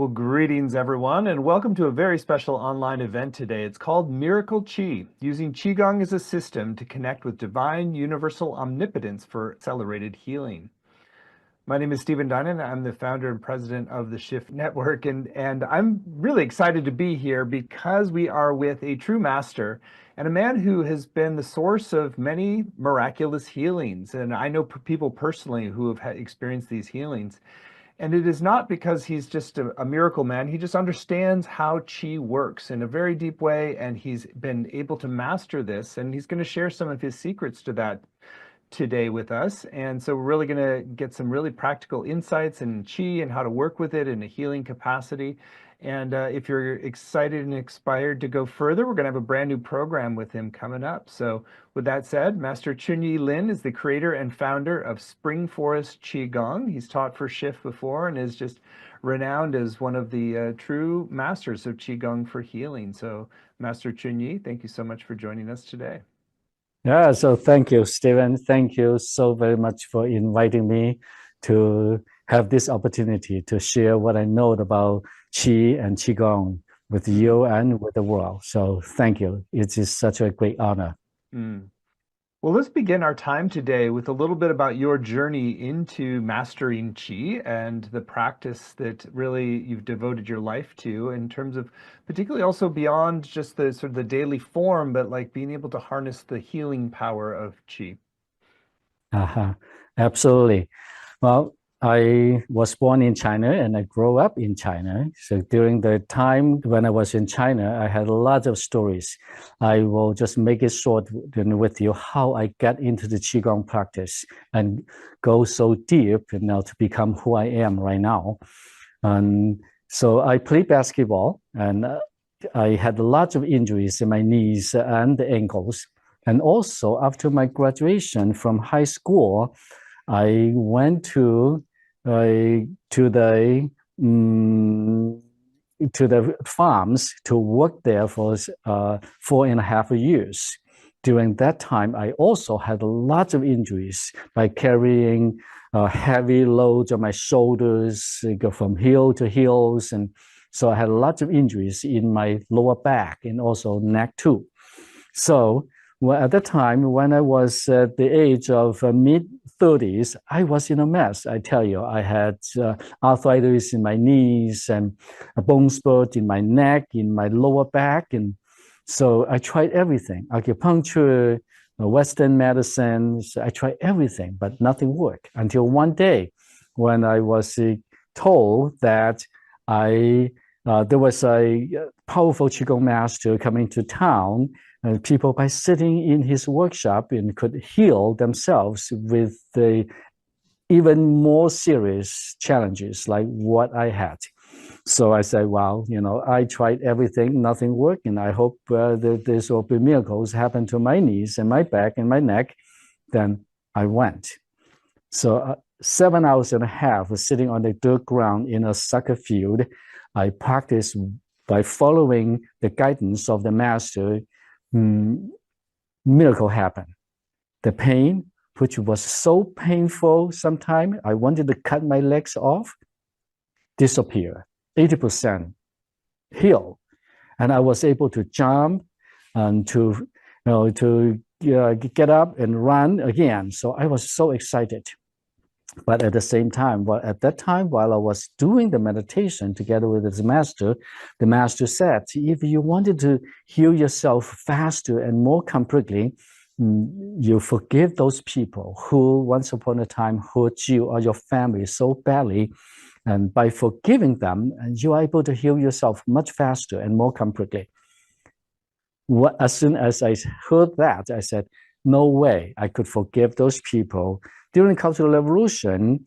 Well, greetings everyone, and welcome to a very special online event today. It's called Miracle Qi, using Qigong as a system to connect with divine universal omnipotence for accelerated healing. My name is Stephen Dinan. I'm the founder and president of the Shift Network, and I'm really excited to be here because we are with a true master and a man who has been the source of many miraculous healings. And I know people personally who have experienced these healings. And it is not because he's just a miracle man. He just understands how Qi works in a very deep way, and he's been able to master this. And he's going to share some of his secrets to that today with us. And so we're really going to get some really practical insights in Qi and how to work with it in a healing capacity. And if you're excited and inspired to go further, we're going to have a brand new program with him coming up. So with that said, Master Chunyi Lin is the creator and founder of Spring Forest Qigong. He's taught for Shift before and is just renowned as one of the true masters of Qigong for healing. So Master Chunyi, thank you so much for joining us today. Yeah, so thank you, Stephen. Thank you so very much for inviting me to have this opportunity to share what I know about Qi and Qigong with you and with the world. So thank you. It is such a great honor. Well, let's begin our time today with a little bit about your journey into mastering Qi and the practice that really you've devoted your life to, in terms of particularly also beyond just the sort of the daily form, but like being able to harness the healing power of Qi. Absolutely. Well, I was born in China and I grew up in China. So during the time when I was in China, I had a lot of stories. I will just make it short with you how I got into the Qigong practice and go so deep to become who I am right now. And so I played basketball and I had lots of injuries in my knees and the ankles. And also after my graduation from high school, I went to the farms to work there for 4.5 years. During that time, I also had a lot of injuries by carrying heavy loads on my shoulders, go from heel to heels, and so I had lots of injuries in my lower back and also neck too. So at that time, when I was at the age of mid-30s, I was in a mess. I tell you, I had arthritis in my knees and a bone spur in my neck, in my lower back. And so I tried everything, acupuncture, Western medicine. So I tried everything, but nothing worked until one day when I was told that there was a powerful Qigong master coming to town. People by sitting in his workshop and could heal themselves with the even more serious challenges like what I had. So I said, well, I tried everything, nothing worked, and I hope this will be miracles happen to my knees and my back and my neck. Then I went. So 7.5 hours sitting on the dirt ground in a soccer field, I practiced by following the guidance of the master. Miracle happened. The pain, which was so painful sometimes, I wanted to cut my legs off, disappear, 80% heal. And I was able to jump and to get up and run again. So I was so excited. But at the same time, at that time, while I was doing the meditation together with the master said, if you wanted to heal yourself faster and more completely, you forgive those people who once upon a time hurt you or your family so badly. And by forgiving them, you are able to heal yourself much faster and more completely. As soon as I heard that, I said, no way I could forgive those people. During Cultural Revolution,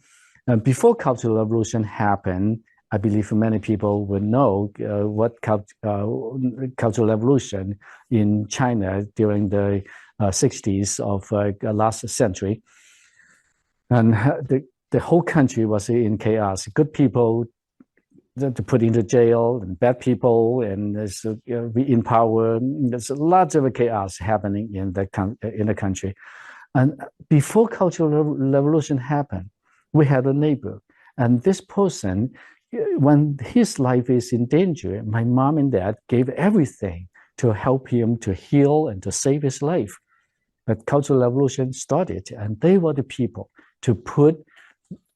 before Cultural Revolution happened, I believe many people would know what Cultural Revolution in China during the 60s of last century. And the whole country was in chaos. Good people to put into jail, and bad people, and be in power. There's lots of chaos happening in the country. And before Cultural Revolution happened, we had a neighbor, and this person when his life is in danger, my mom and dad gave everything to help him to heal and to save his life. But Cultural Revolution started, and they were the people to put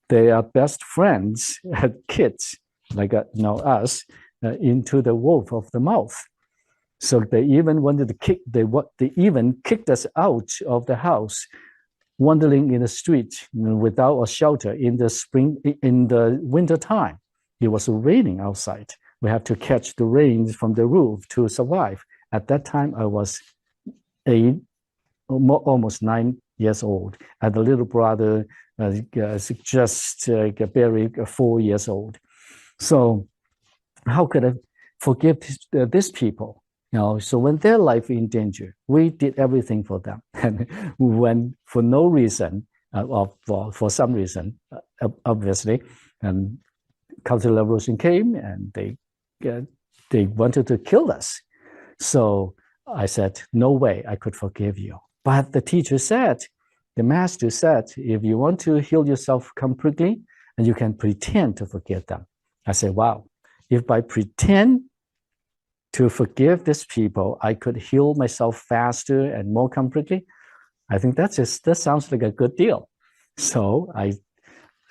their best friends and kids, like us, into the roof of the mouth. So they even wanted to they even kicked us out of the house, wandering in the street without a shelter in the winter time. It was raining outside. We have to catch the rain from the roof to survive. At that time, I was almost 9 years old, and the little brother just barely 4 years old. So how could I forgive these people? So when their life in danger, we did everything for them. And when for no reason, or for some reason, obviously, and Cultural Revolution came and they wanted to kill us. So I said, no way I could forgive you. But the teacher said, the master said, if you want to heal yourself completely, and you can pretend to forgive them. I said, wow, if I pretend to forgive these people, I could heal myself faster and more completely. I think that sounds like a good deal. So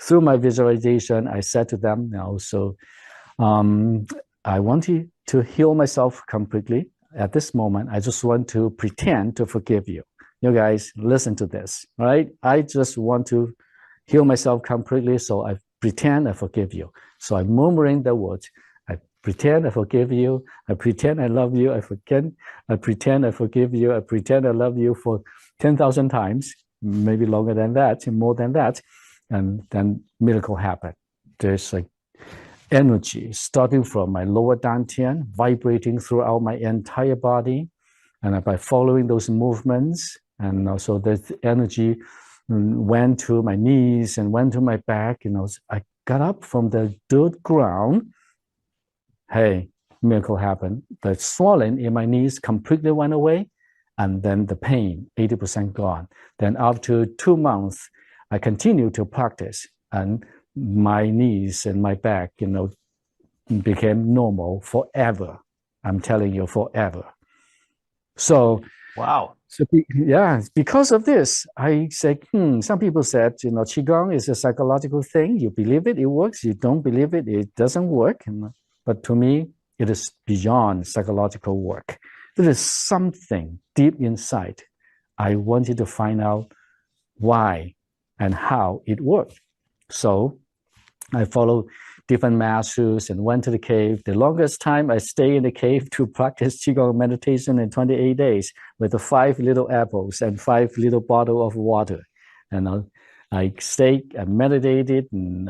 through my visualization, I said to them, I want to heal myself completely. At this moment, I just want to pretend to forgive you. You guys, listen to this, right? I just want to heal myself completely, so I pretend I forgive you. So I'm murmuring the words, I pretend I forgive you, I pretend I love you, I pretend I forgive you, I pretend I love you for 10,000 times, maybe longer than that, more than that, and then miracle happened. There's like energy starting from my lower dantian, vibrating throughout my entire body. And by following those movements, and also the energy went to my knees and went to my back, I got up from the dirt ground. Hey, miracle happened. The swelling in my knees completely went away, and then the pain, 80% gone. Then after 2 months, I continued to practice, and my knees and my back, became normal forever. I'm telling you, forever. So, wow. So yeah, because of this, I said, some people said, Qigong is a psychological thing. You believe it, it works. You don't believe it, it doesn't work. But to me, it is beyond psychological work. There is something deep inside. I wanted to find out why and how it worked. So I followed different masters and went to the cave. The longest time I stayed in the cave to practice Qigong meditation in 28 days with the 5 little apples and 5 little bottles of water. And I stayed and meditated, and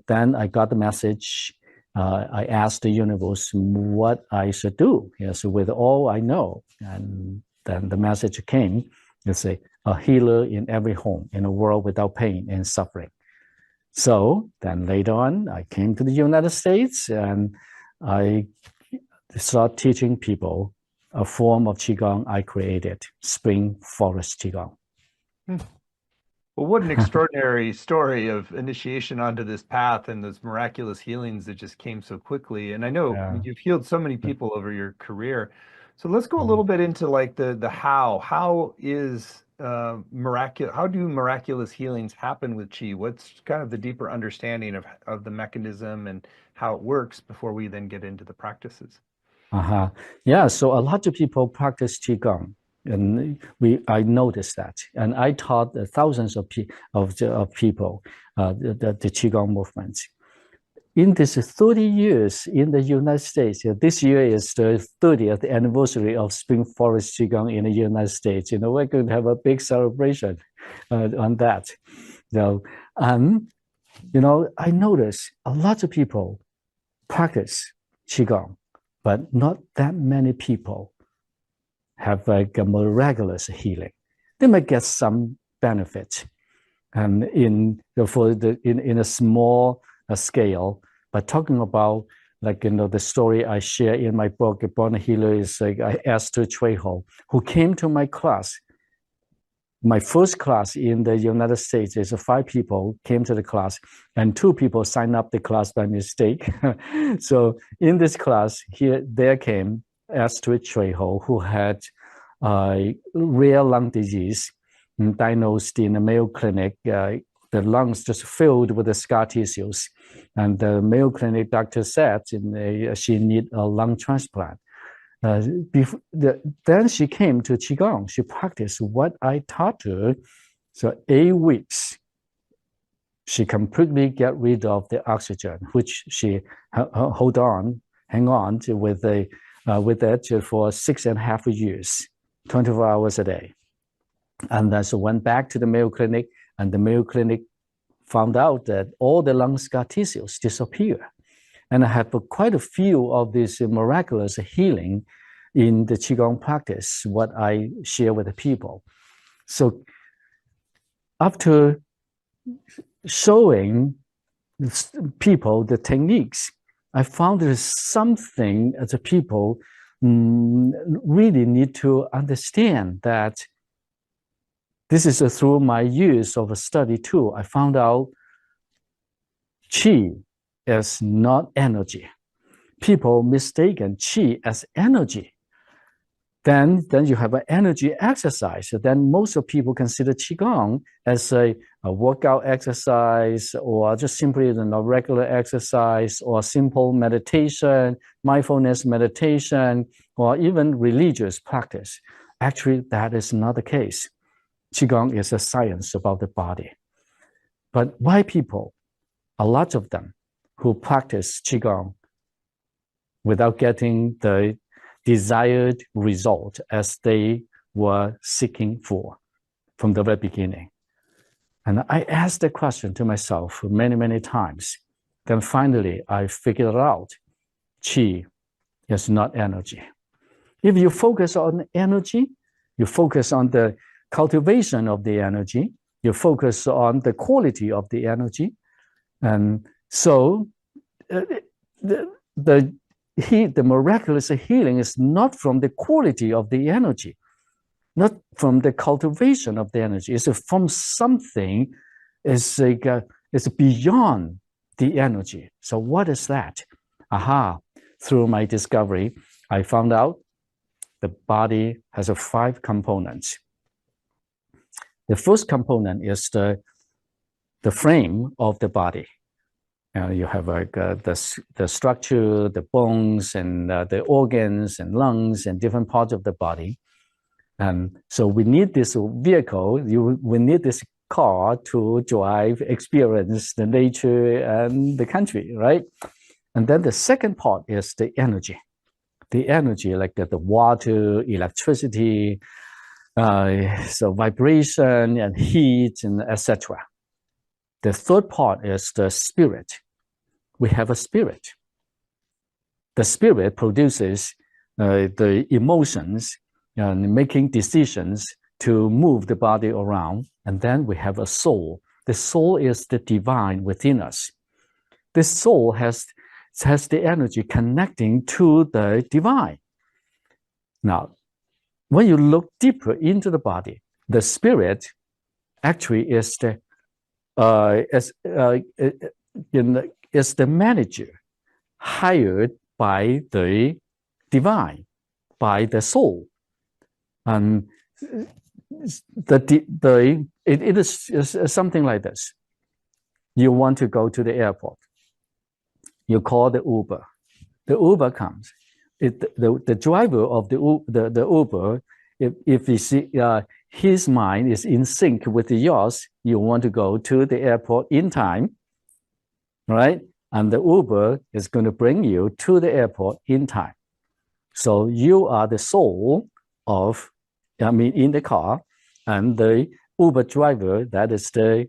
then I got the message. I asked the universe what I should do. So with all I know, and then the message came. It's a healer in every home in a world without pain and suffering. So then later on, I came to the United States and I started teaching people a form of Qigong I created, Spring Forest Qigong. Well, what an extraordinary story of initiation onto this path and those miraculous healings that just came so quickly. And I know you've healed so many people over your career. So let's go a little bit into like the how. How is miraculous? How do miraculous healings happen with Qi? What's kind of the deeper understanding of the mechanism and how it works before we then get into the practices? Yeah, so a lot of people practice Qigong, and I noticed that, and I taught thousands of people the Qigong movement. In this 30 years in the United States, this year is the 30th anniversary of Spring Forest Qigong in the United States. We're going to have a big celebration on that. So, I notice a lot of people practice Qigong, but not that many people have like a miraculous healing. They might get some benefit, and in a small scale. But talking about the story I share in my book, Born a Healer, is like I asked Trejo, who came to my class my first class in the United States is 5 people came to the class, and 2 people signed up the class by mistake. So in this class, there came Astrid Trejo, who had rare lung disease diagnosed in the Mayo Clinic. The lungs just filled with the scar tissues. And the Mayo Clinic doctor said she needed a lung transplant. Then she came to Qigong. She practiced what I taught her. So 8 weeks, she completely get rid of the oxygen, which she hang on to with it for 6.5 years, 24 hours a day. And then so went back to the Mayo Clinic, and the Mayo Clinic found out that all the lung scar tissues disappear. And I have quite a few of these miraculous healing in the Qigong practice, what I share with the people. So after showing people the techniques, I found there's something as a people really need to understand that this is through my years of study too. I found out Qi is not energy. People mistaken Qi as energy. Then you have an energy exercise. Then most of people consider Qigong as a workout exercise, or just simply a regular exercise, or simple meditation, mindfulness meditation, or even religious practice. Actually, that is not the case. Qigong is a science about the body. But why people, a lot of them who practice Qigong without getting the desired result as they were seeking for from the very beginning? And I asked the question to myself many, many times. Then finally, I figured out Qi is not energy. If you focus on energy, you focus on the cultivation of the energy, you focus on the quality of the energy. And so the miraculous healing is not from the quality of the energy, not from the cultivation of the energy. It's from something is beyond the energy. So what is that? Through my discovery, I found out the body has 5 components. The first component is the frame of the body. You have the structure, the bones, and the organs and lungs and different parts of the body. And so we need this vehicle, we need this car to drive, experience the nature and the country, right? And then the second part is the energy. The energy, like the water, electricity, so vibration and heat, and etc. The third part is the spirit. We have a spirit. The spirit produces the emotions and making decisions to move the body around. And then we have a soul. The soul is the divine within us. The soul has the energy connecting to the divine. Now, when you look deeper into the body, the spirit actually is the manager hired by the divine, by the soul. And it is something like this. You want to go to the airport. You call the Uber. The Uber comes. The driver of the Uber, if you see his mind is in sync with yours, you want to go to the airport in time, right? And the Uber is going to bring you to the airport in time. So you are the soul in the car, and the Uber driver, that is the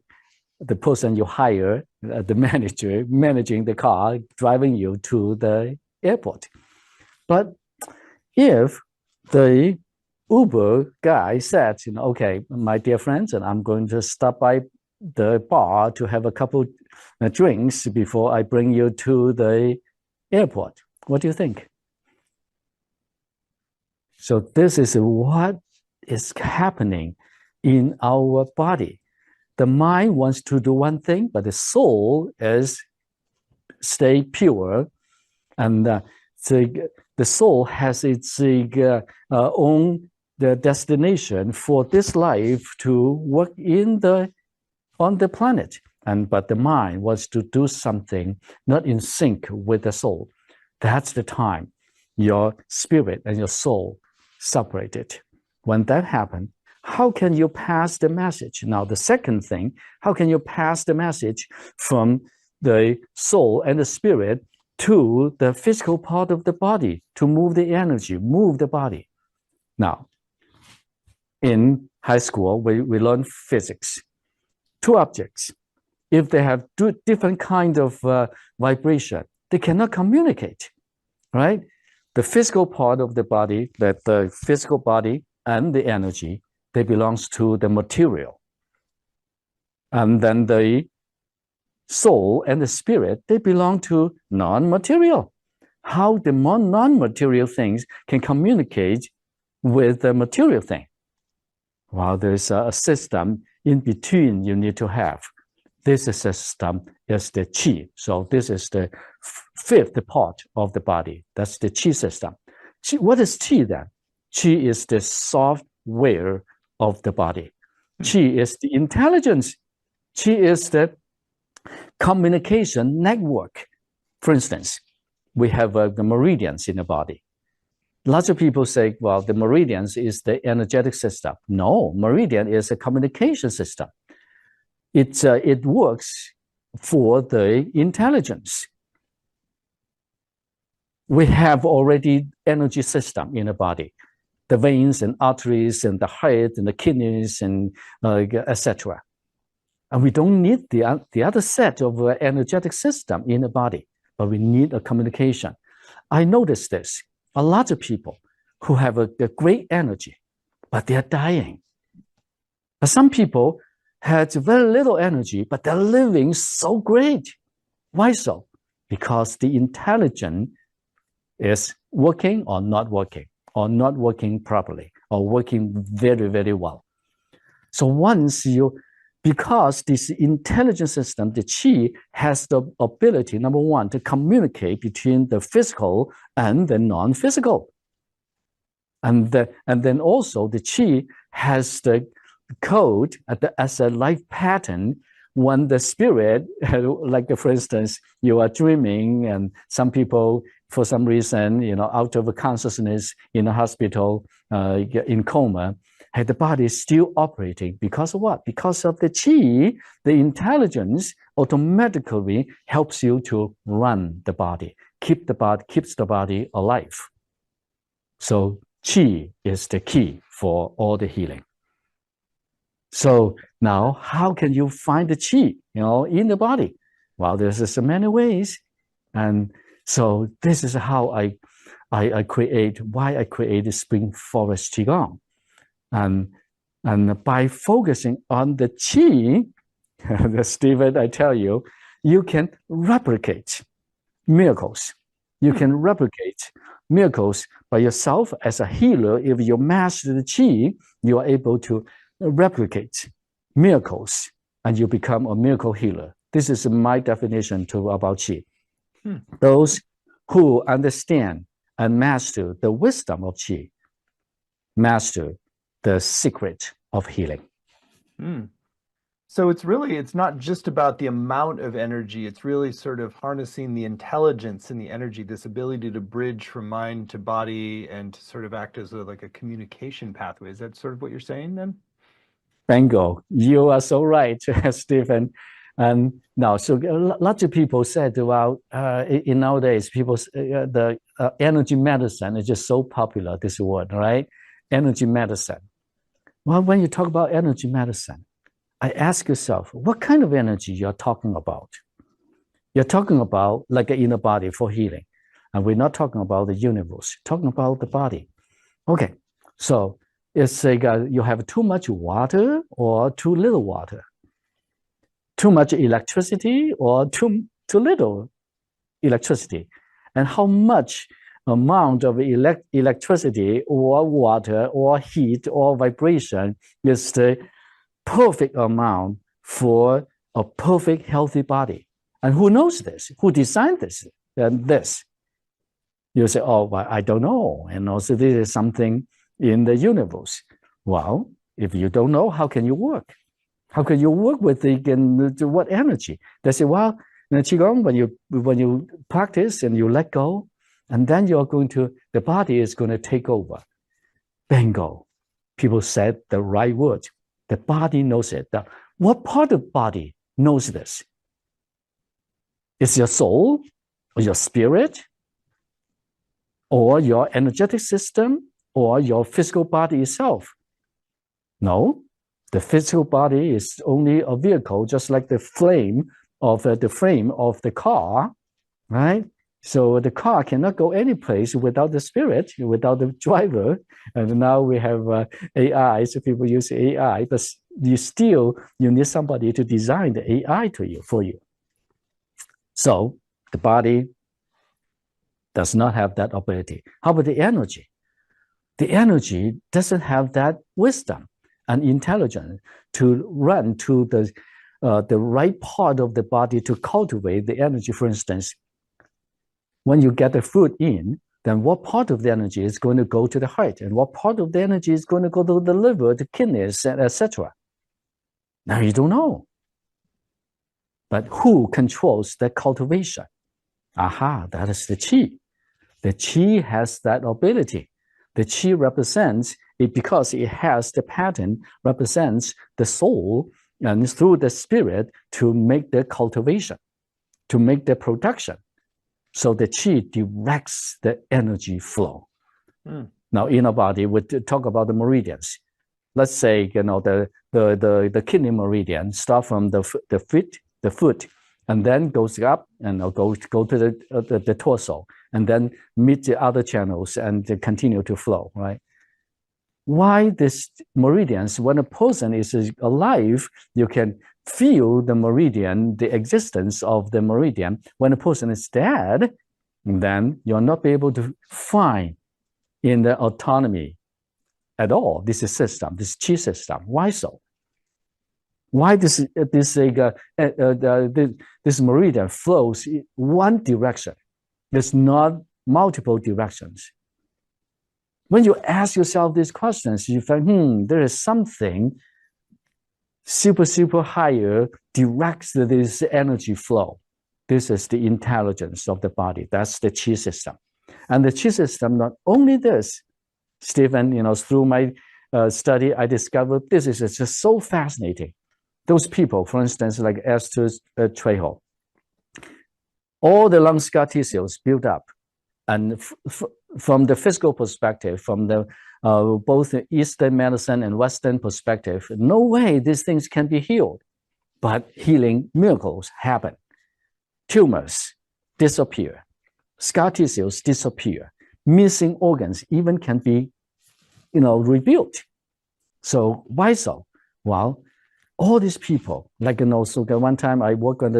person you hire, the manager managing the car, driving you to the airport. But if the Uber guy said, okay, my dear friends, and I'm going to stop by the bar to have a couple drinks before I bring you to the airport. What do you think? So this is what is happening in our body. The mind wants to do one thing, but the soul is stay pure, and the soul has its own the destination for this life to work on the planet. But the mind wants to do something not in sync with the soul. That's the time your spirit and your soul separated. When that happens, how can you pass the message? Now, the second thing, how can you pass the message from the soul and the spirit to the physical part of the body to move the energy, move the body? Now, in high school, we learn physics. Two objects, if they have different kind of vibration, they cannot communicate, right? The physical part of the body, the physical body and the energy, they belongs to the material. And then the soul and the spirit, they belong to non-material. How the non-material things can communicate with the material thing? Well, there's a system in between you need to have. This system is the Qi. So this is the fifth part of the body. That's the Qi system. What is Qi then? Qi is the software of the body. Qi is the intelligence. Qi is the communication network. For instance, we have the meridians in the body. Lots of people say, well, the meridians is the energetic system. No, meridian is a communication system. It works for the intelligence. We have already energy system in the body, the veins and arteries and the heart and the kidneys and etc. And we don't need the other set of energetic system in the body, but we need a communication. I noticed this. A lot of people who have a great energy, but they're dying. But some people had very little energy, but they're living so great. Why so? Because the intelligence is working or not working properly, or working very, very well. So because this intelligence system, the Qi, has the ability, number one, to communicate between the physical and the non-physical. And then also the Qi has the code as a life pattern. When the spirit, like for instance, you are dreaming, and some people, for some reason, out of consciousness in a hospital, in coma, the body is still operating because of what? Because of the Qi, the intelligence automatically helps you to run the body, keeps the body alive. So Qi is the key for all the healing. So now, how can you find the Qi, in the body? Well, there's so many ways, and so this is how I create the Spring Forest Qigong. And by focusing on the Qi, Stephen, I tell you, you can replicate miracles. You can replicate miracles by yourself as a healer. If you master the Qi, you are able to replicate miracles, and you become a miracle healer. This is my definition about Qi. Those who understand and master the wisdom of Qi master the secret of healing. So it's not just about the amount of energy. It's really sort of harnessing the intelligence and the energy, this ability to bridge from mind to body and to sort of act as like a communication pathway. Is that sort of what you're saying then? Bingo. You are so right, Stephen. And now, so lots of people said, well, in nowadays, the energy medicine is just so popular, this word, right? Energy medicine. Well, when you talk about energy medicine, I ask yourself, what kind of energy you're talking about? You're talking about like the inner body for healing. And we're not talking about the universe, talking about the body. Okay, so it's like you have too much water or too little water, too much electricity or too little electricity, and how much amount of electricity or water or heat or vibration is the perfect amount for a perfect healthy body. And who knows this? Who designed this? And this. You say, oh, well, I don't know. And also this is something in the universe. Well, if you don't know, how can you work? How can you work with what energy? They say, well, in Qigong, when you practice and you let go, and then the body is going to take over. Bingo. People said the right word. The body knows it. What part of the body knows this? Is your soul or your spirit or your energetic system or your physical body itself? No, the physical body is only a vehicle, just like the frame of the car, right? So the car cannot go any place without the spirit, without the driver. And now we have AI, so people use AI, but you need somebody to design the AI for you. So the body does not have that ability. How about the energy? The energy doesn't have that wisdom and intelligence to run to the right part of the body to cultivate the energy. For instance, when you get the food in, then what part of the energy is going to go to the heart, and what part of the energy is going to go to the liver, the kidneys, etc. Now you don't know. But who controls that cultivation? Aha, that is the Qi. The Qi has that ability. The Qi represents it because it has the pattern, represents the soul, and through the spirit to make the cultivation, to make the production. So the Qi directs the energy flow. Now in our body, we talk about the meridians. Let's say the kidney meridian start from the foot, and then goes up and go to the torso, and then meet the other channels and continue to flow, right? Why these meridians? When a person is alive, you can feel the meridian, the existence of the meridian. When a person is dead, then you'll not be able to find in the autonomy at all this system, this Qi system. Why so? Why this meridian flows in one direction? There's not multiple directions. When you ask yourself these questions, you find, there is something super higher directs this energy flow. This is the intelligence of the body. That's the Qi system. And the Qi system, not only this, Stephen, through my study, I discovered this is just so fascinating. Those people, for instance, like Esther Trejo, all the lung scar tissues built up. And from the physical perspective, from the both the Eastern medicine and Western perspective, no way these things can be healed. But healing miracles happen. Tumors disappear. Scar tissues disappear. Missing organs even can be, rebuilt. So why so? Well, all these people, like so one time I work on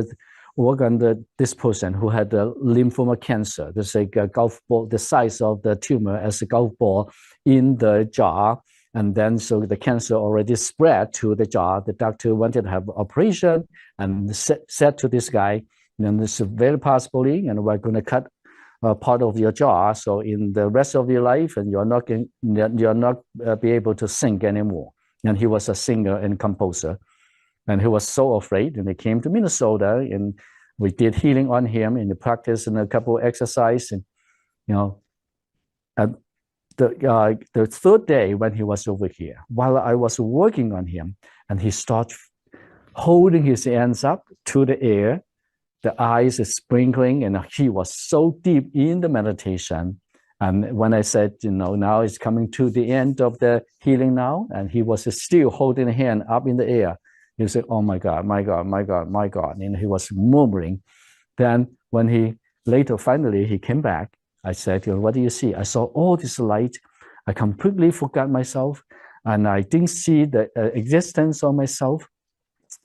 this person who had a lymphoma cancer. There's a golf ball, the size of the tumor as a golf ball in the jaw. And then so the cancer already spread to the jaw. The doctor wanted to have an operation and said to this guy, this is very possibly, and we're going to cut part of your jaw. So in the rest of your life, and you're not be able to sing anymore. And he was a singer and composer. And he was so afraid, and he came to Minnesota, and we did healing on him in the practice and a couple of exercise. And the third day when he was over here, while I was working on him, and he started holding his hands up to the air, the eyes is sprinkling, and he was so deep in the meditation. And when I said, now it's coming to the end of the healing now, and he was still holding the hand up in the air. He said, oh my God, my God, my God, my God. And he was murmuring. Then when finally he came back, I said, what do you see? I saw all this light. I completely forgot myself, and I didn't see the existence of myself.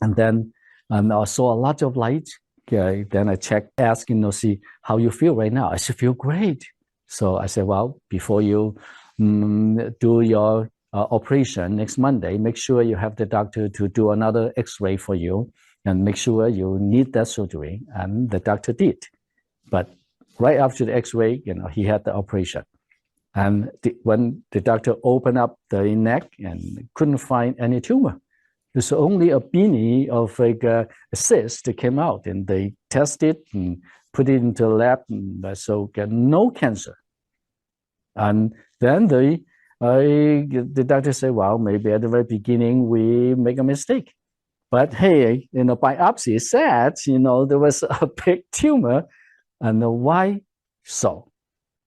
And then I saw a lot of light. Okay, then I checked, asking, see how you feel right now. I said, feel great. So I said, well, before you do your operation next Monday, make sure you have the doctor to do another x-ray for you and make sure you need that surgery. And the doctor did. But right after the x-ray, he had the operation. And when the doctor opened up the neck and couldn't find any tumor, there's only a beanie of a cyst that came out, and they tested and put it into the lab, and so get no cancer. And then the doctor said, well, maybe at the very beginning we make a mistake. But hey, biopsy said, there was a big tumor. And why so?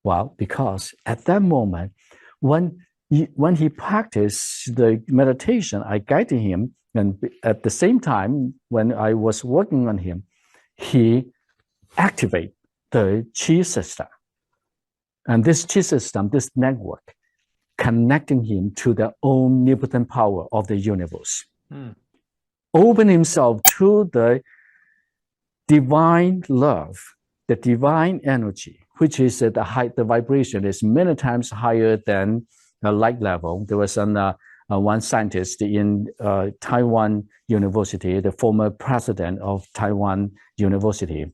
Well, because at that moment, when he practiced the meditation, I guided him. And at the same time, when I was working on him, he activated the Qi system. And this Qi system, this network, connecting him to the omnipotent power of the universe. Open himself to the divine love, the divine energy, which is the vibration is many times higher than the light level. There was one scientist in Taiwan University, the former president of Taiwan University.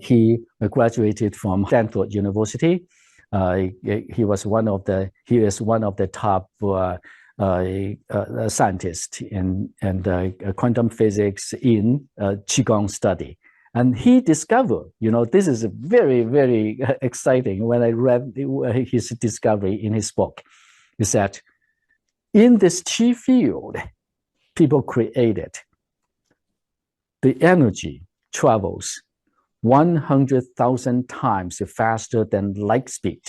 He graduated from Stanford University. He is one of the top scientists in quantum physics in Qigong study. And he discovered, this is very, very exciting when I read his discovery in his book, is that in this Qi field, people created, the energy travels 100,000 times faster than light speed.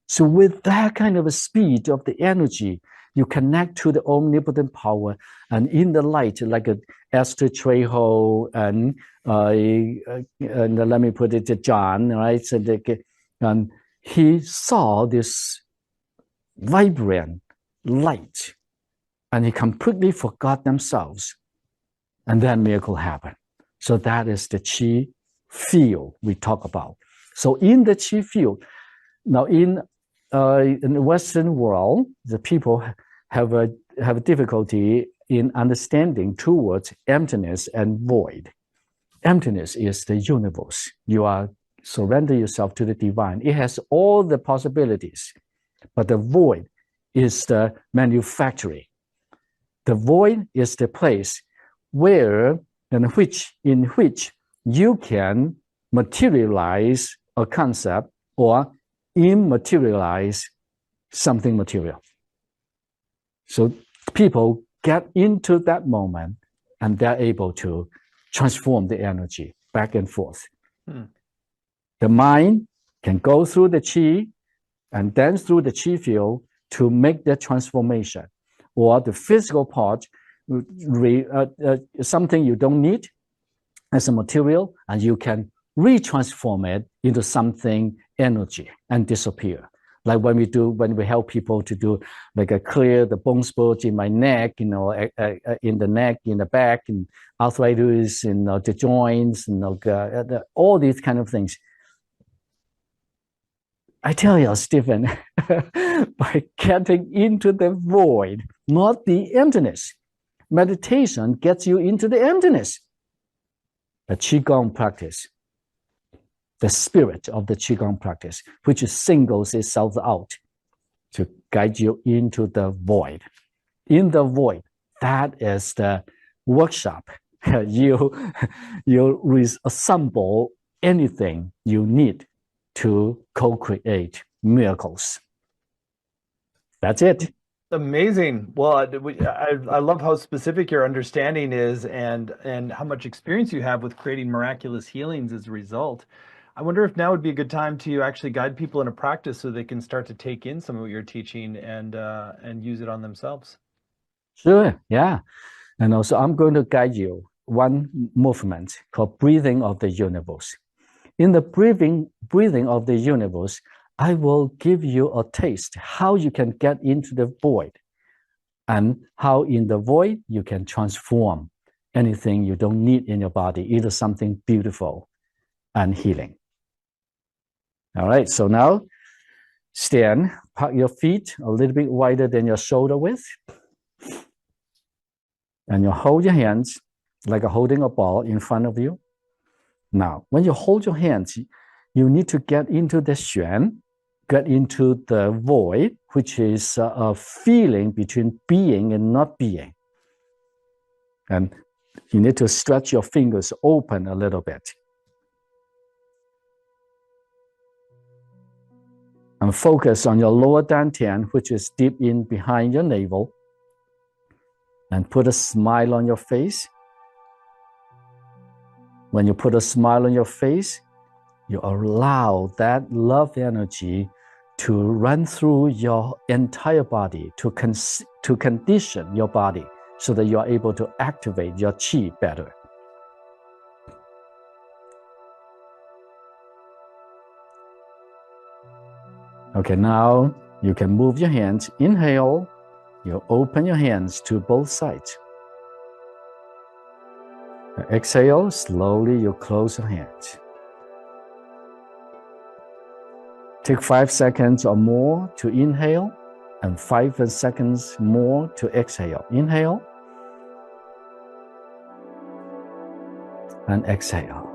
So with that kind of a speed of the energy, you connect to the omnipotent power, and in the light, like Esther Trejo and let me put it to John, right? So and he saw this vibrant light, and he completely forgot themselves, and then miracle happened. So that is the Qi field we talk about. So in the Qi field, now in the Western world, the people have a difficulty in understanding two words, emptiness and void. Emptiness is the universe. You are surrender yourself to the divine. It has all the possibilities, but the void is the manufacturing. The void is the place in which you can materialize a concept or immaterialize something material. So people get into that moment and they're able to transform the energy back and forth. The mind can go through the Qi and then through the Qi field to make that transformation. Or the physical part, something you don't need as a material, and you can retransform it into something energy and disappear. Like when we help people to do like clear the bone spurs in my neck, in the neck, in the back, and arthritis, the joints, all these kind of things. I tell you, Stephen, by getting into the void, not the emptiness. Meditation gets you into the emptiness. The Qigong practice, the spirit of the Qigong practice, which singles itself out to guide you into the void. In the void, that is the workshop. You assemble anything you need to co-create miracles. That's it. Amazing. Well, I love how specific your understanding is and how much experience you have with creating miraculous healings as a result. I wonder if now would be a good time to actually guide people in a practice so they can start to take in some of what you're teaching and use it on themselves. Sure, yeah. And also I'm going to guide you one movement called breathing of the universe. In the breathing of the universe, I will give you a taste how you can get into the void and how in the void you can transform anything you don't need in your body, either something beautiful and healing. All right, so now stand, park your feet a little bit wider than your shoulder width. And you hold your hands like holding a ball in front of you. Now, when you hold your hands, you need to get into the xuan, get into the void, which is a feeling between being and not being. And you need to stretch your fingers open a little bit. And focus on your lower dantian, which is deep in behind your navel. And put a smile on your face. When you put a smile on your face, you allow that love energy to run through your entire body, to condition your body so that you are able to activate your qi better. Okay, now you can move your hands. Inhale, you open your hands to both sides. Exhale, slowly you close your hands. Take 5 seconds or more to inhale and 5 seconds more to exhale. Inhale and exhale.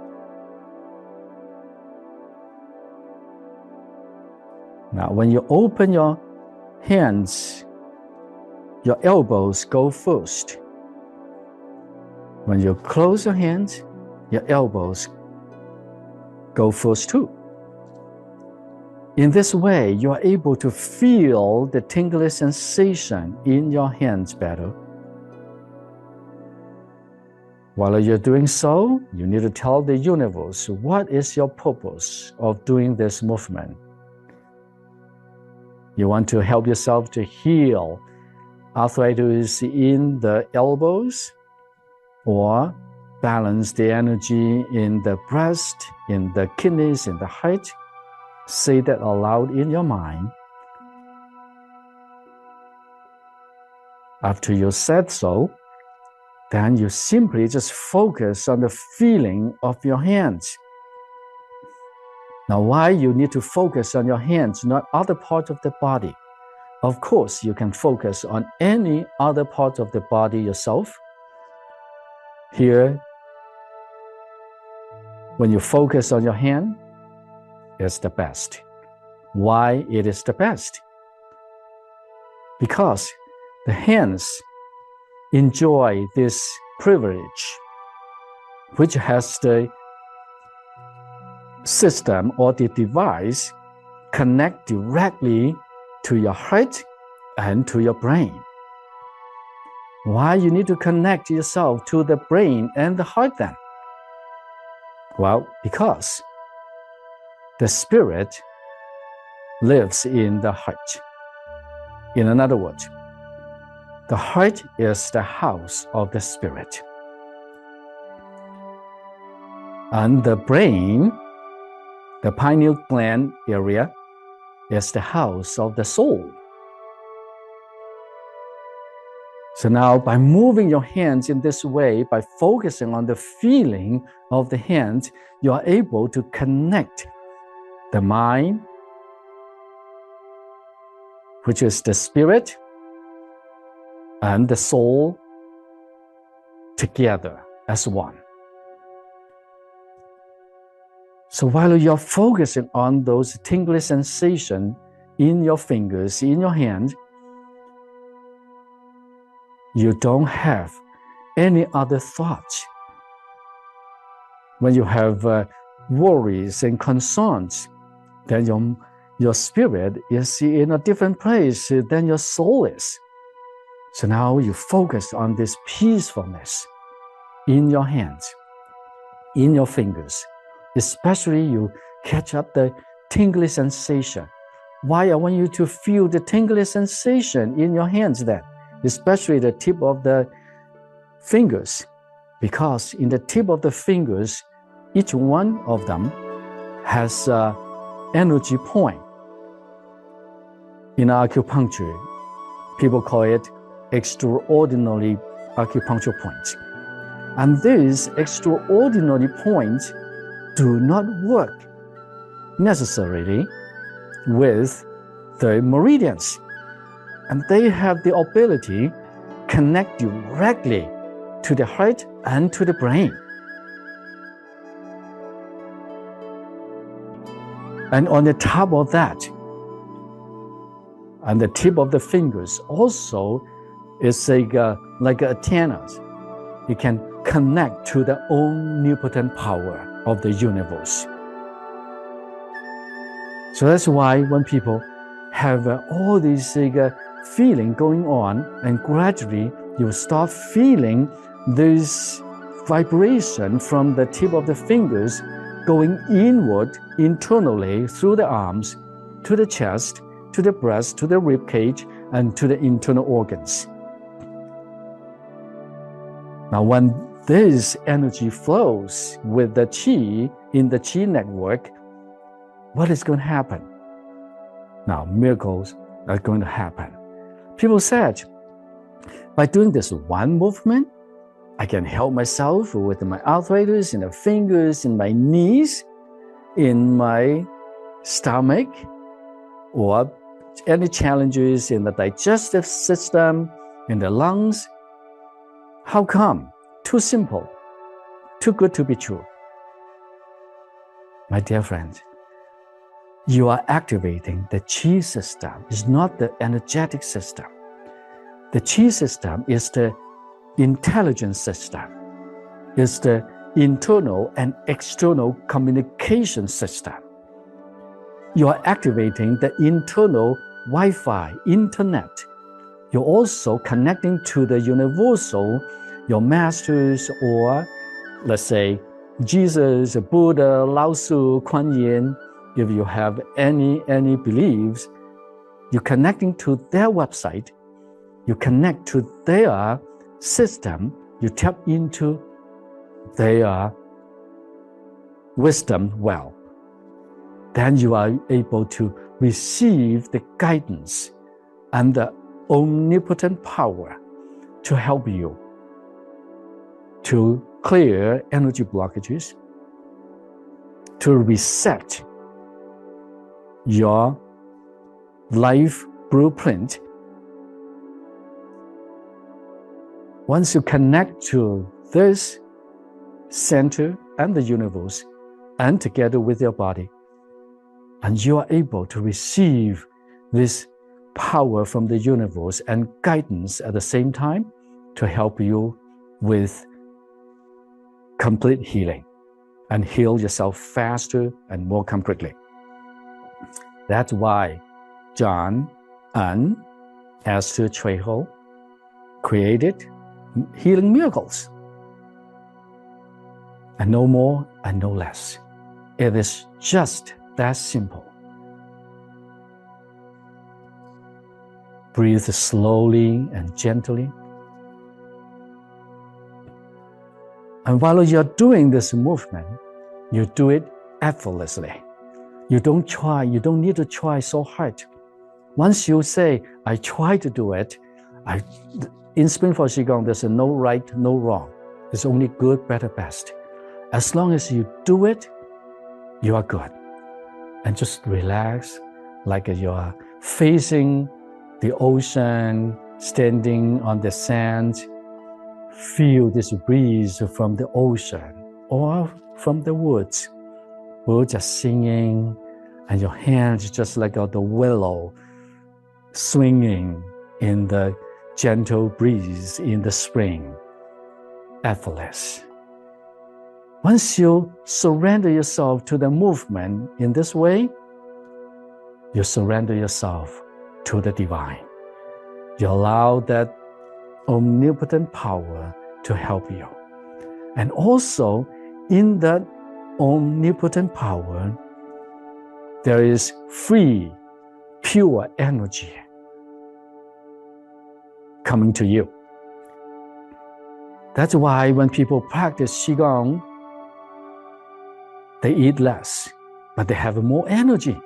Now, when you open your hands, your elbows go first. When you close your hands, your elbows go first too. In this way, you are able to feel the tingly sensation in your hands better. While you're doing so, you need to tell the universe what is your purpose of doing this movement. You want to help yourself to heal arthritis in the elbows, or balance the energy in the breast, in the kidneys, in the heart. Say that aloud in your mind. After you said so, then you simply just focus on the feeling of your hands. Now, why you need to focus on your hands, not other parts of the body? Of course, you can focus on any other part of the body yourself. Here, when you focus on your hand, it's the best. Why it is the best? Because the hands enjoy this privilege, which has the system or the device connect directly to your heart and to your brain. Why you need to connect yourself to the brain and the heart then? Well, because the spirit lives in the heart. In other words, the heart is the house of the spirit. And the brain, the pineal gland area, is the house of the soul. So now, by moving your hands in this way, by focusing on the feeling of the hands, you are able to connect the mind, which is the spirit, and the soul together as one. So while you're focusing on those tingly sensations in your fingers, in your hand, you don't have any other thoughts. When you have worries and concerns, then your spirit is in a different place than your soul is. So now you focus on this peacefulness in your hands, in your fingers. Especially you catch up the tingly sensation. Why I want you to feel the tingly sensation in your hands then, especially the tip of the fingers, because in the tip of the fingers, each one of them has an energy point. In acupuncture, people call it extraordinary acupuncture points. And these extraordinary points do not work necessarily with the meridians, and they have the ability connect directly to the heart and to the brain. And on the top of that, on the tip of the fingers also is like antennas. You can connect to the omnipotent power of the universe. So that's why when people have all these feeling going on, and gradually you start feeling this vibration from the tip of the fingers going inward internally through the arms to the chest, to the breast, to the rib cage, and to the internal organs. Now, when this energy flows with the Qi in the Qi network, what is going to happen? Now, miracles are going to happen. People said, by doing this one movement, I can help myself with my arthritis in the fingers, in my knees, in my stomach, or any challenges in the digestive system, in the lungs. How come? Too simple, too good to be true. My dear friends, you are activating the Qi system. It's not the energetic system. The Qi system is the intelligence system. It's the internal and external communication system. You are activating the internal Wi-Fi, internet. You're also connecting to the universal, your masters, or let's say Jesus, Buddha, Lao Tzu, Kuan Yin. If you have any beliefs, you're connecting to their website, you connect to their system, you tap into their wisdom well. Then you are able to receive the guidance and the omnipotent power to help you to clear energy blockages, to reset your life blueprint. Once you connect to this center and the universe, and together with your body, and you are able to receive this power from the universe and guidance at the same time to help you with complete healing and heal yourself faster and more completely. That's why John and Esther Trejo created healing miracles. And no more and no less. It is just that simple. Breathe slowly and gently. And while you're doing this movement, you do it effortlessly. You don't need to try so hard. Once you say, I try to do it, in Springfield Qigong, there's no right, no wrong. It's only good, better, best. As long as you do it, you are good. And just relax like you're facing the ocean, standing on the sand. Feel this breeze from the ocean or from the woods. We're just singing, and your hands just like the willow swinging in the gentle breeze in the spring. Effortless. Once you surrender yourself to the movement in this way, you surrender yourself to the divine. You allow that omnipotent power to help you. And also, in that omnipotent power, there is free, pure energy coming to you. That's why when people practice Qigong, they eat less, but they have more energy.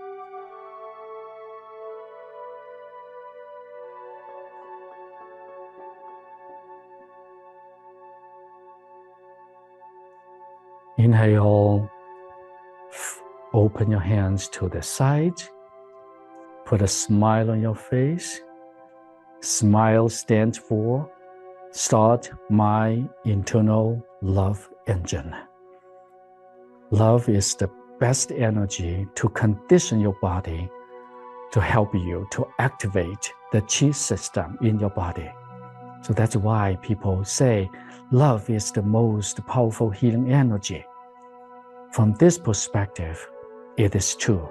Inhale Open your hands to the side. Put a smile on your face. Smile stands for start my internal love engine. Love is the best energy to condition your body to help you to activate the Qi system in your body. So that's why people say love is the most powerful healing energy. From this perspective, it is true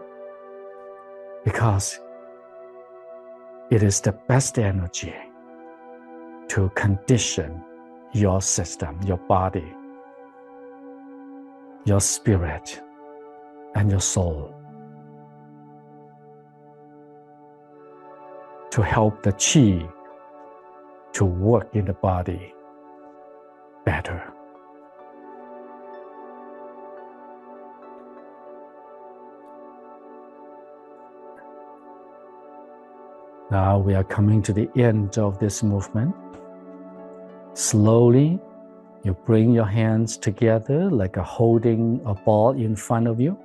because it is the best energy to condition your system, your body, your spirit, and your soul to help the Qi to work in the body better. Now we are coming to the end of this movement. Slowly, you bring your hands together like a holding a ball in front of you.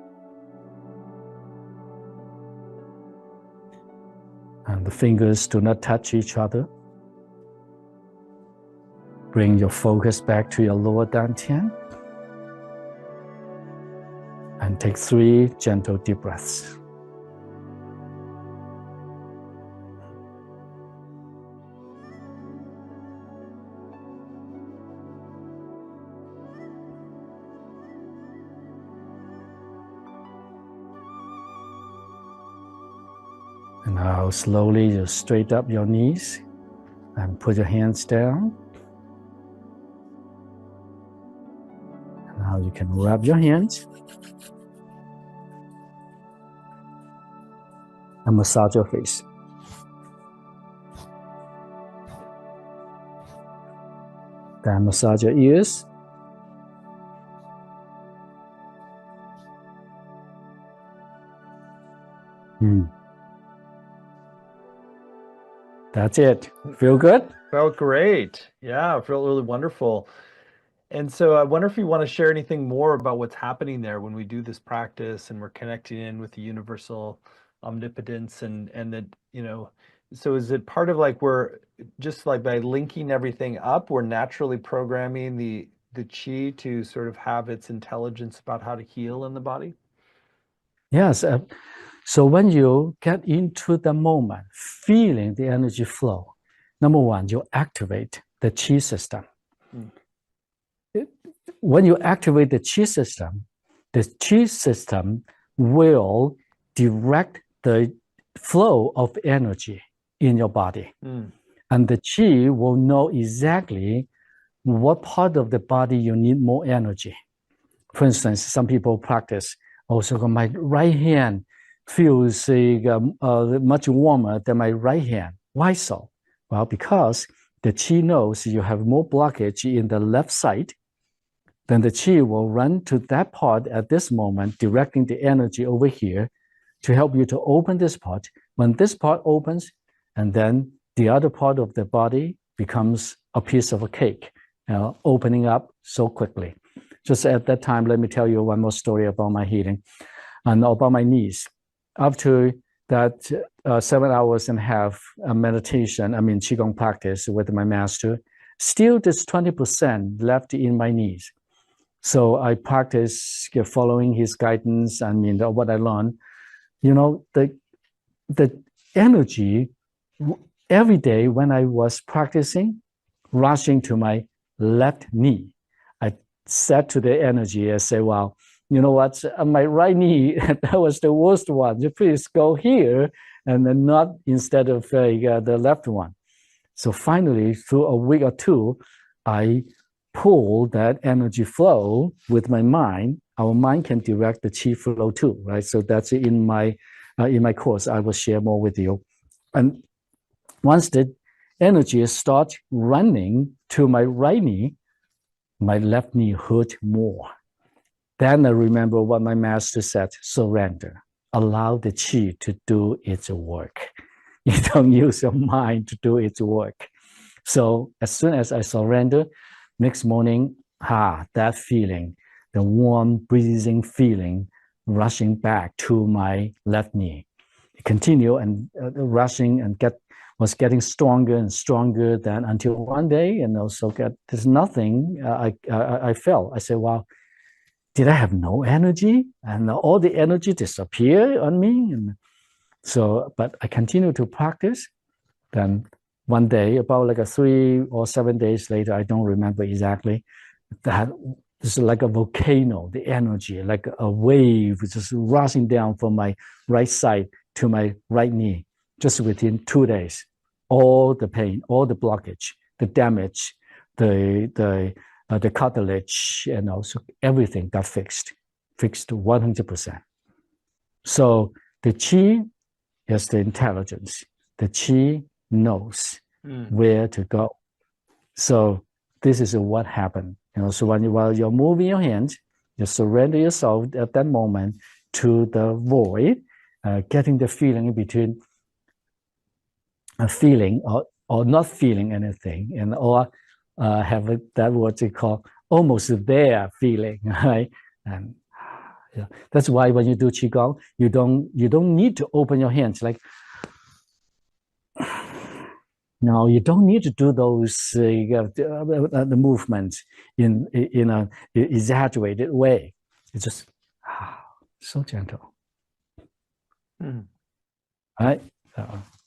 And the fingers do not touch each other. Bring your focus back to your lower dantian. And take 3 gentle deep breaths. And now slowly you straighten up your knees and put your hands down. And now you can rub your hands and massage your face. Then massage your ears. That's it. Feel good? Felt great. Yeah, felt really wonderful. And so I wonder if you want to share anything more about what's happening there when we do this practice and we're connecting in with the universal omnipotence and that, so is it part of like we're just like by linking everything up, we're naturally programming the Qi to sort of have its intelligence about how to heal in the body? Yes. So when you get into the moment, feeling the energy flow, number one, you activate the Qi system. When you activate the Qi system will direct the flow of energy in your body. And the Qi will know exactly what part of the body you need more energy. For instance, some people practice also my right hand feels much warmer than my right hand. Why so? Well, because the Qi knows you have more blockage in the left side, then the Qi will run to that part at this moment, directing the energy over here to help you to open this part. When this part opens, and then the other part of the body becomes a piece of a cake, opening up so quickly. Just at that time, let me tell you one more story about my healing and about my knees. After that 7.5 hours meditation, Qigong practice with my master, still there's 20% left in my knees. So I practice following his guidance and what I learned. The energy every day when I was practicing, rushing to my left knee, I said to the energy, I say, wow, you know what, my right knee, that was the worst one. You please go here and then not instead of the left one. So finally, through a week or two, I pull that energy flow with my mind. Our mind can direct the Qi flow too, right? So that's in my course. I will share more with you. And once the energy starts running to my right knee, my left knee hurt more. Then I remember what my master said, surrender. Allow the Qi to do its work. You don't use your mind to do its work. So as soon as I surrender, next morning, that feeling, the warm breathing feeling rushing back to my left knee. Continue and rushing and was getting stronger and stronger. Then until one day, and also there's nothing. I felt. I said, "Wow, did I have no energy? And all the energy disappeared on me." And so, but I continued to practice. Then one day, about like 3 or 7 days later, I don't remember exactly, that it's like a volcano, the energy, like a wave just rushing down from my right side to my right knee, just within 2 days. All the pain, all the blockage, the damage, the cartilage, and also everything got fixed 100%. So the Qi is the intelligence. The Qi knows where to go. So this is what happened. So while you're moving your hands, you surrender yourself at that moment to the void, getting the feeling in between a feeling or not feeling anything, or have that what they call almost there feeling, right? And that's why when you do Qigong, you don't need to open your hands like. No, you don't need to do those the movements in an exaggerated way. It's just so gentle. Right?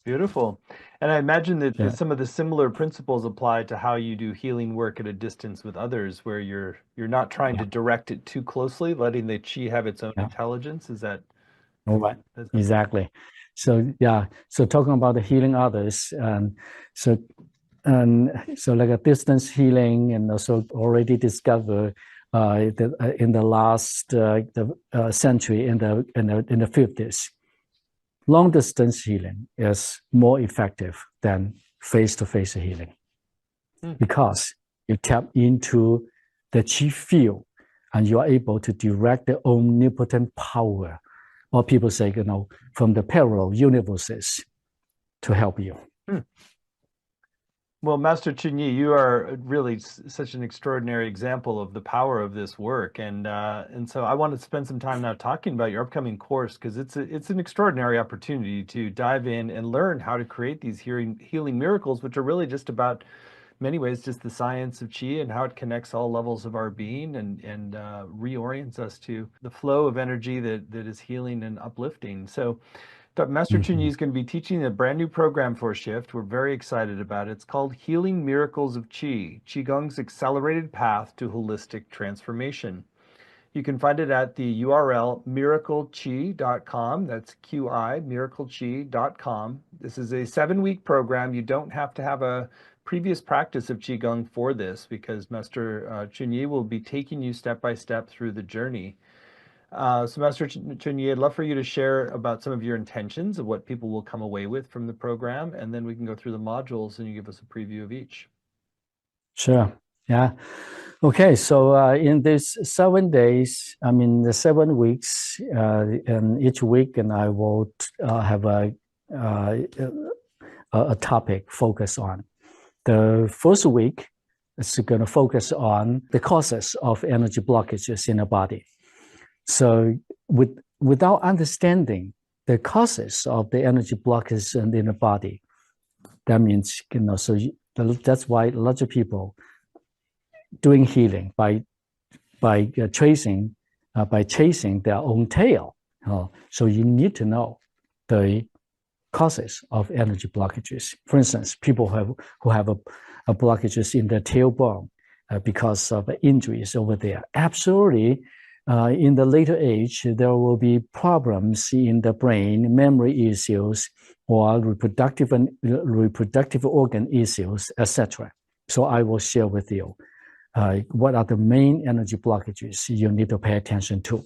Beautiful. And I imagine that some of the similar principles apply to how you do healing work at a distance with others, where you're not trying to direct it too closely, letting the Qi have its own intelligence. Is that right? Exactly. So so talking about the healing others, so like a distance healing, and also already discovered in the last century, in the 50s. Long distance healing is more effective than face-to-face healing because you tap into the Qi field and you are able to direct the omnipotent power, or people say, from the parallel universes to help you. Well, Master Chunyi, you are really such an extraordinary example of the power of this work, and so I want to spend some time now talking about your upcoming course, because it's an extraordinary opportunity to dive in and learn how to create these healing miracles, which are really just about, many ways, just the science of Qi and how it connects all levels of our being and reorients us to the flow of energy that is healing and uplifting. So Master Chunyi is going to be teaching a brand new program for Shift. We're very excited about it. It's called Healing Miracles of Qi, Qigong's accelerated path to holistic transformation. You can find it at the URL miracleqi.com. That's QI, miracleqi.com. This is a 7-week program. You don't have to have a previous practice of Qigong for this, because Master Chunyi will be taking you step by step through the journey. So Master Chunyi, I'd love for you to share about some of your intentions of what people will come away with from the program, and then we can go through the modules and you give us a preview of each. Sure. Yeah. Okay. So in these 7 days, the 7 weeks, and each week, and I will have a topic focus on. The first week is going to focus on the causes of energy blockages in the body. So without understanding the causes of the energy blockages in the body, that means, that's why a lot of people doing healing by chasing their own tail. So you need to know the causes of energy blockages. For instance, people who have a blockages in their tailbone because of injuries over there. Absolutely. In the later age, there will be problems in the brain, memory issues, or reproductive organ issues, etc. So I will share with you what are the main energy blockages you need to pay attention to,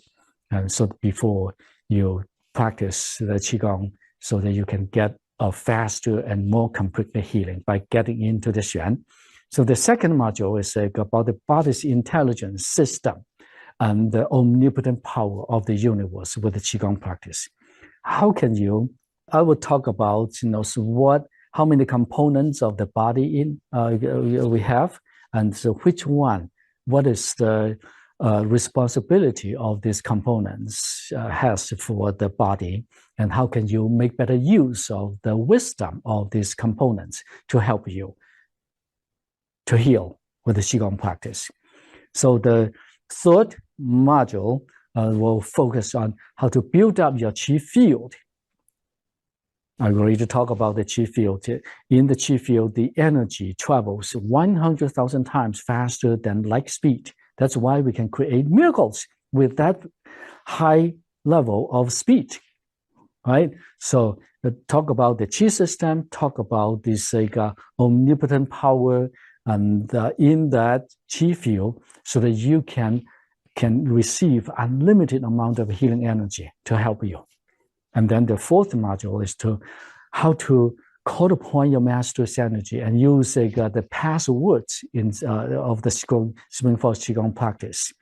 and so before you practice the Qigong, so that you can get a faster and more complete healing by getting into the Xuan. So the second module is about the body's intelligence system and the omnipotent power of the universe with the Qigong practice. How can you? I will talk about how many components of the body we have, and so which one? What is the responsibility of these components has for the body, and how can you make better use of the wisdom of these components to help you to heal with the Qigong practice. So the third module will focus on how to build up your Qi field. I'm going to talk about the Qi field. In the Qi field, the energy travels 100,000 times faster than light speed. That's why we can create miracles with that high level of speed, right? So talk about the Qi system, talk about this omnipotent power, and in that Qi field, so that you can receive unlimited amount of healing energy to help you. And then the fourth module is how to call upon your master's energy and use the passwords of the Spring Force Qigong practice,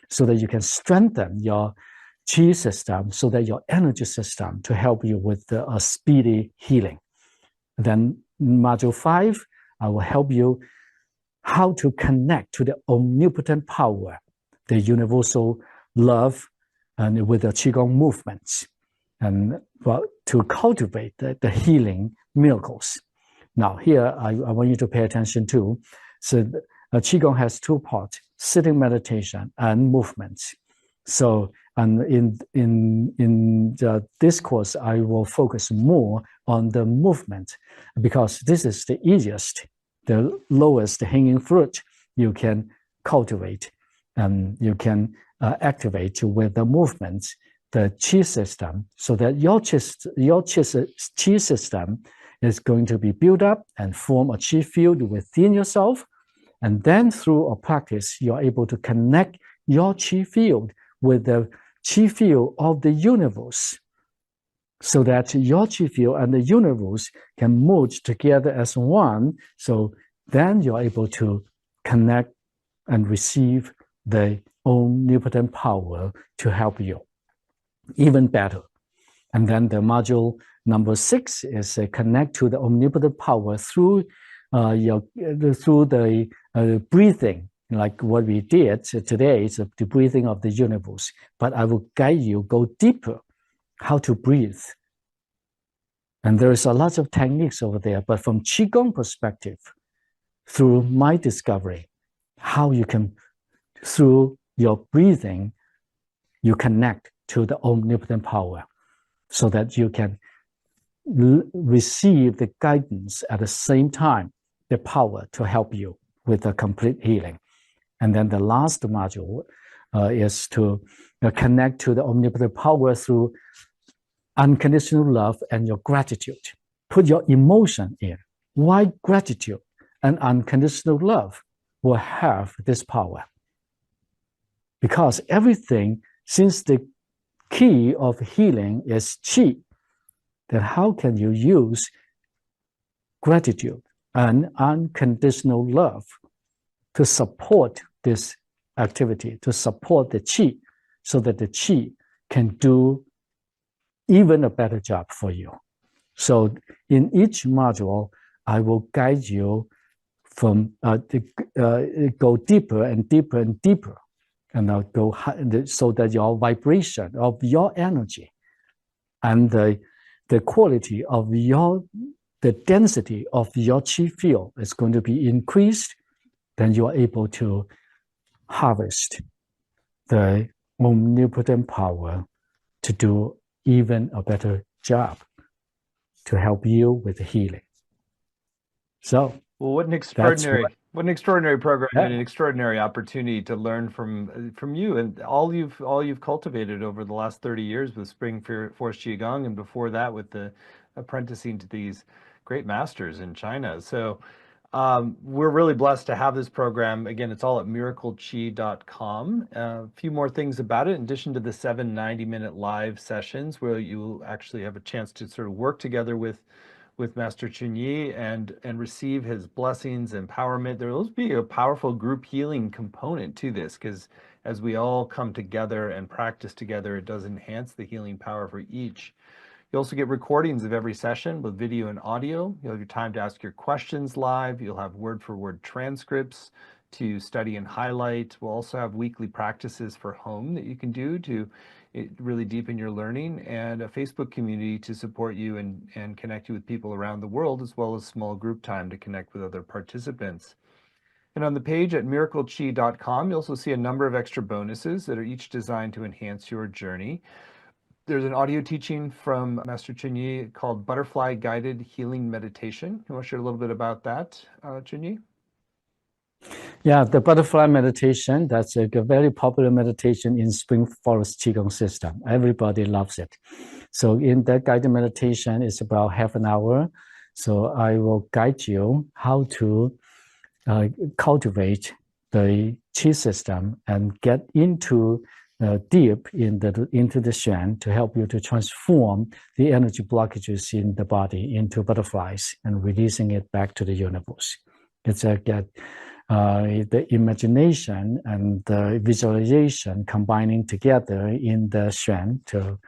so that you can strengthen your Qi system, so that your energy system to help you with a speedy healing. Then module 5, I will help you how to connect to the omnipotent power, the universal love, and with the Qigong movements, and to cultivate the healing miracles. Now here, I want you to pay attention to, so Qigong has two parts, sitting meditation and movements. So, and in this course, I will focus more on the movement, because this is the easiest, the lowest hanging fruit you can cultivate, and you can activate with the movements, the Qi system, so that your Qi system is going to be built up and form a Qi field within yourself. And then through a practice, you're able to connect your Qi field with the Qi field of the universe, so that your Qi field and the universe can merge together as one. So then you're able to connect and receive the omnipotent power to help you even better. And then the module number 6 is connect to the omnipotent power through the breathing, like what we did today. Is the breathing of the universe. But I will guide you go deeper, how to breathe. And there is a lot of techniques over there, but from Qigong perspective, through my discovery, how you can, through your breathing, you connect to the omnipotent power, so that you can receive the guidance at the same time, the power to help you with a complete healing. And then the last module is to connect to the omnipotent power through unconditional love and your gratitude. Put your emotion in. Why gratitude and unconditional love will have this power? Because everything, since the key of healing is Qi, then how can you use gratitude and unconditional love to support this activity, to support the Qi, so that the Qi can do even a better job for you? So in each module, I will guide you from go deeper and deeper and deeper, and I'll go so that your vibration of your energy and the quality of the density of your Qi field is going to be increased. Then you are able to harvest the omnipotent power to do even a better job to help you with healing. So, well, what an extraordinary program, and an extraordinary opportunity to learn from you and all you've cultivated over the last 30 years with Spring Force Qigong, and before that with the apprenticing to these great masters in China. So we're really blessed to have this program. Again, it's all at miracleqi.com. A few more things about it. In addition to the 7 90-minute live sessions where you actually have a chance to sort of work together with Master Chunyi and receive his blessings, empowerment. There will be a powerful group healing component to this, because as we all come together and practice together, it does enhance the healing power for each. You also get recordings of every session with video and audio. You'll have your time to ask your questions live. You'll have word-for-word transcripts. to study and highlight. We'll also have weekly practices for home that you can do to really deepen your learning, and a Facebook community to support you and connect you with people around the world, as well as small group time to connect with other participants. And on the page at miracleqi.com, you'll also see a number of extra bonuses that are each designed to enhance your journey. There's an audio teaching from Master Chunyi called Butterfly Guided Healing Meditation. You want to share a little bit about that, Chunyi? Yeah, the butterfly meditation, that's a very popular meditation in Spring Forest Qigong system. Everybody loves it. So in that guided meditation, it's about half an hour. So I will guide you how to cultivate the Qi system and get into deep into the Shen to help you to transform the energy blockages in the body into butterflies and releasing it back to the universe. It's the imagination and the visualization combining together in the Shen to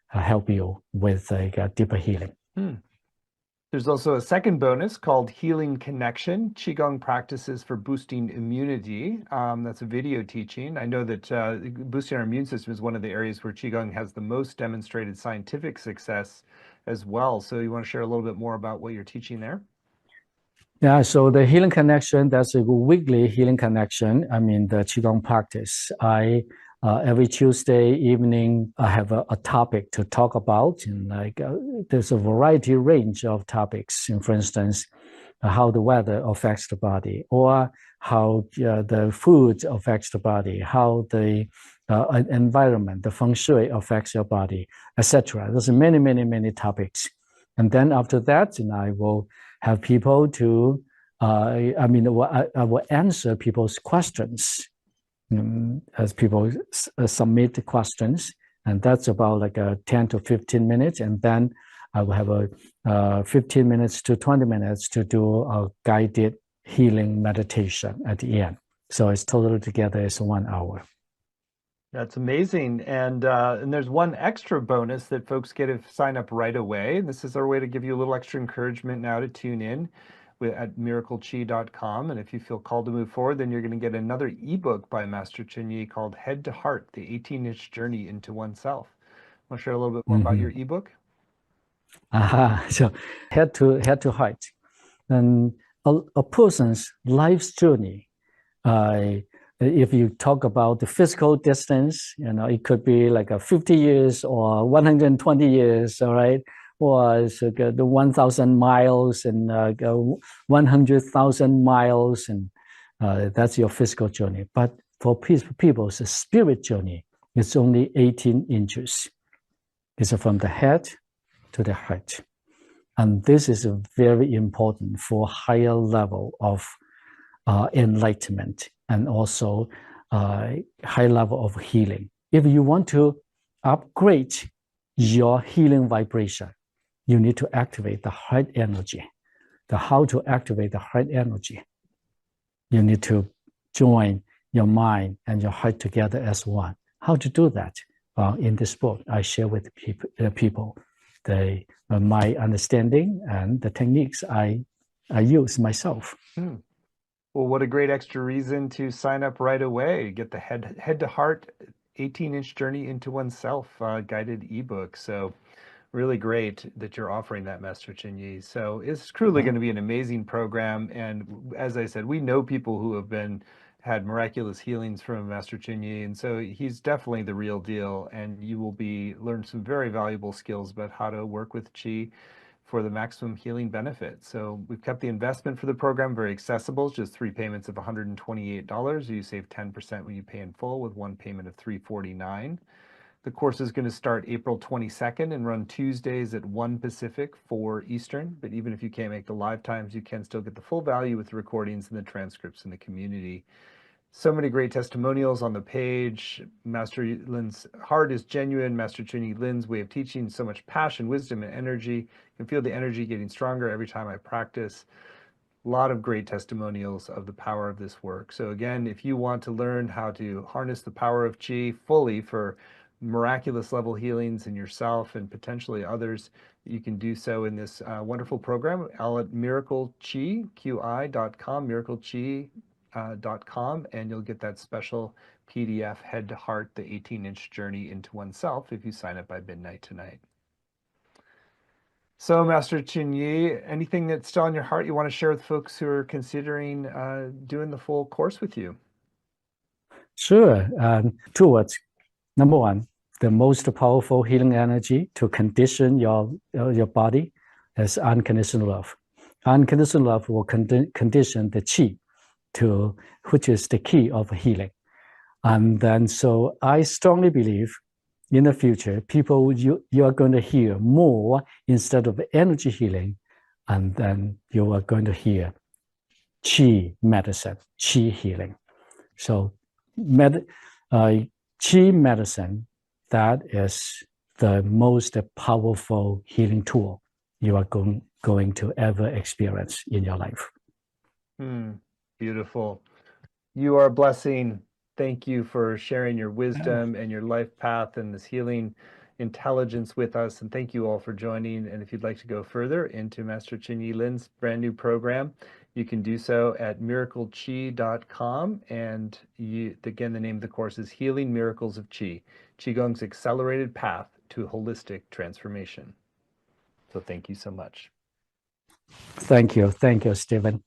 help you with a deeper healing. There's also a second bonus called Healing Connection, Qigong Practices for Boosting Immunity. That's a video teaching. I know that boosting our immune system is one of the areas where Qigong has the most demonstrated scientific success as well. So you want to share a little bit more about what you're teaching there? Yeah, so the healing connection, that's a weekly healing connection. I mean, the Qigong practice. Every Tuesday evening, I have a topic to talk about. And there's a variety range of topics. And for instance, how the weather affects the body, or how the food affects the body, how the environment, the feng shui affects your body, etc. There's many, many, many topics. And then after that, I will have people to, I will answer people's questions as people submit the questions. And that's about like 10 to 15 minutes. And then I will have a 15 minutes to 20 minutes to do a guided healing meditation at the end. So it's totally together, it's 1 hour. That's amazing. And there's one extra bonus that folks get if sign up right away. This is our way to give you a little extra encouragement now to tune in at miracleqi.com. And if you feel called to move forward, then you're going to get another ebook by Master Chunyi called Head to Heart, the 18-inch Journey into Oneself. Want to share a little bit more about your ebook? So head to heart. And a person's life's journey, if you talk about the physical distance, it could be like 50 years or 120 years, all right? Or it's like the 1,000 miles and 100,000 miles, and that's your physical journey. But for people's spirit journey, it's only 18 inches. It's from the head to the heart. And this is very important for higher level of enlightenment and also high level of healing. If you want to upgrade your healing vibration, you need to activate the heart energy. How to activate the heart energy? You need to join your mind and your heart together as one. How to do that? In this book, I share with people my understanding and the techniques I use myself. Well, what a great extra reason to sign up right away. Get the head to heart 18-inch Journey into Oneself guided ebook. So really great that you're offering that, Master Chunyi. So it's truly going to be an amazing program. And as I said, we know people who have had miraculous healings from Master Chunyi. And so he's definitely the real deal. And you will learn some very valuable skills about how to work with Qi for the maximum healing benefit. So we've kept the investment for the program very accessible, just 3 payments of $128. You save 10% when you pay in full with one payment of $349. The course is going to start April 22nd and run Tuesdays at 1 Pacific, 4 Eastern. But even if you can't make the live times, you can still get the full value with the recordings and the transcripts in the community. So many great testimonials on the page. Master Lin's heart is genuine. Master Chunyi Lin's way of teaching, so much passion, wisdom, and energy. You can feel the energy getting stronger every time I practice. A lot of great testimonials of the power of this work. So again, if you want to learn how to harness the power of Qi fully for miraculous level healings in yourself and potentially others, you can do so in this wonderful program. All at miracleqi.com, miracleqi.com. qilivestream.com, and you'll get that special PDF, Head to Heart, the 18-inch journey into oneself, if you sign up by midnight tonight. So, Master Chunyi, anything that's still on your heart you want to share with folks who are considering doing the full course with you? Sure. Two words. Number one, the most powerful healing energy to condition your body is unconditional love. Unconditional love will condition the qi, which is the key of healing. And then, so I strongly believe in the future, people, you are going to hear more instead of energy healing, and then you are going to hear qi medicine, qi healing. So qi medicine, that is the most powerful healing tool you are going to ever experience in your life. Beautiful. You are a blessing. Thank you for sharing your wisdom and your life path and this healing intelligence with us. And thank you all for joining. And if you'd like to go further into Master Chunyi Lin's brand new program, you can do so at miracleqi.com. And again, the name of the course is Healing Miracles of Qi, Qigong's accelerated path to holistic transformation. So thank you so much. Thank you. Thank you, Stephen.